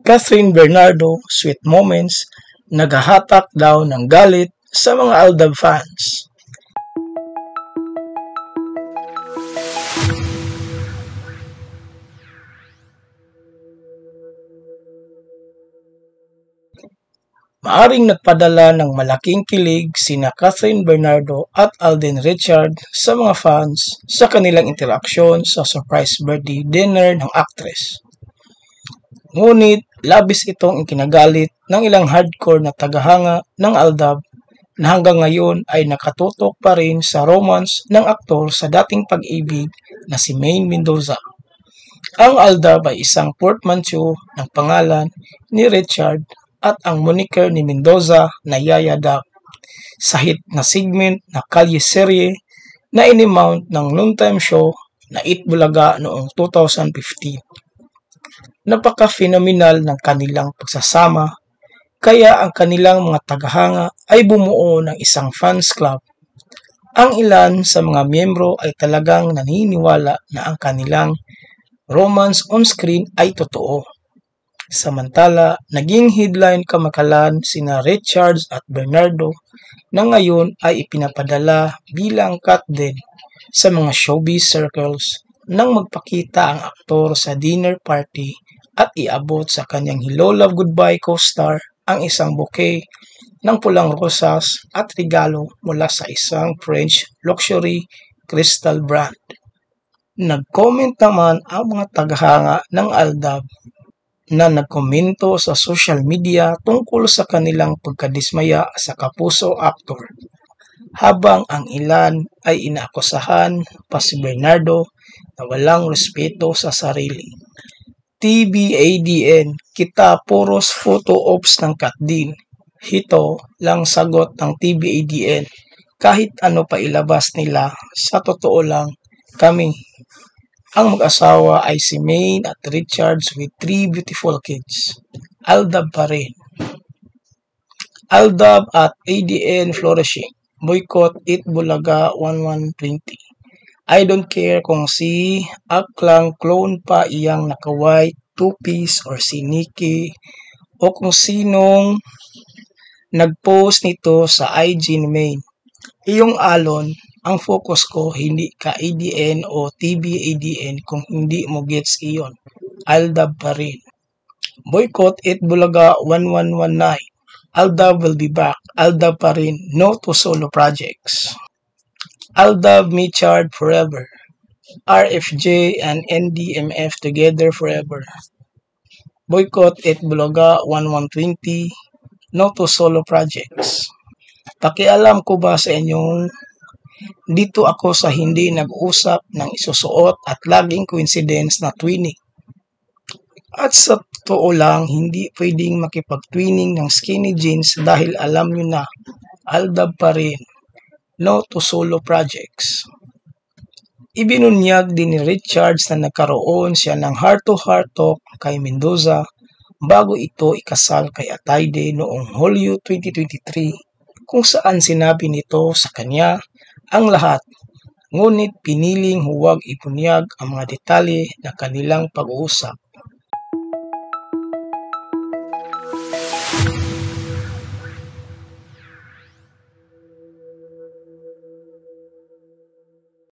Catherine Bernardo, Sweet Moments, naghahatak daw ng galit sa mga Aldab fans. Maaring nagpadala ng malaking kilig sina Catherine Bernardo at Alden Richard sa mga fans sa kanilang interaksyon sa surprise birthday dinner ng actress. Ngunit labis itong ikinagalit ng ilang hardcore na tagahanga ng Aldab na hanggang ngayon ay nakatutok pa rin sa romance ng aktor sa dating pag-ibig na si Maine Mendoza. Ang Aldab ay isang portmanteau ng pangalan ni Richard at ang moniker ni Mendoza na Yaya Dab sa hit na segment na Kalye Serye na inimount ng noontime show na Itbulaga noong 2015. Napaka-phenomenal ng kanilang pagsasama kaya ang kanilang mga tagahanga ay bumuo ng isang fans club. Ang ilan sa mga miyembro ay talagang naniniwala na ang kanilang romance on screen ay totoo. Samantala, naging headline kamakalan sina Richards at Bernardo na ngayon ay ipinapadala bilang cut din sa mga showbiz circles nang magpakita ang aktor sa dinner party at iabot sa kanyang Hello Love Goodbye co-star ang isang bouquet ng pulang rosas at regalo mula sa isang French luxury crystal brand. Nag-comment naman ang mga tagahanga ng Aldab na nagkomento sa social media tungkol sa kanilang pagkadismaya sa kapuso actor, habang ang ilan ay inaakusahan pa si Bernardo na walang respeto sa sarili. TBADN, kita puros photo ops ng Katdin. Hito lang sagot ng TBADN, kahit ano pa ilabas nila, sa totoo lang kami. Ang mag-asawa ay si Maine at Richards with 3 beautiful kids. Aldab pa rin. Aldab at ADN flourishing. Boycott Itbulaga 1120. I don't care kung si Aklang clone pa iyang naka-white two-piece or si Nikki o kung sinong nag-post nito sa IG ni Maine. Iyong alon, ang focus ko hindi ka ADN o TBADN kung hindi mo gets iyon. Aldab pa rin. Boycott Itbulaga 1119. Aldab will be back. Aldab pa rin. No to solo projects. Aldab Michard forever. RFJ and NDMF together forever. Boycott Itbulaga 1120. No to solo projects. Pakialam ko ba sa inyong dito ako sa hindi nag-usap ng isusuot at laging coincidence na twinning. At sa totoo lang, hindi pwedeng makipag-twinning ng skinny jeans dahil alam nyo na, Aldab pa rin. No to solo projects. Ibinunyag din ni Richards na nagkaroon siya ng heart-to-heart talk kay Mendoza bago ito ikasal kay Atayde noong Hulyo 2023 kung saan sinabi nito sa kanya ang lahat, ngunit piniling huwag ibunyag ang mga detalye ng kanilang pag-uusap.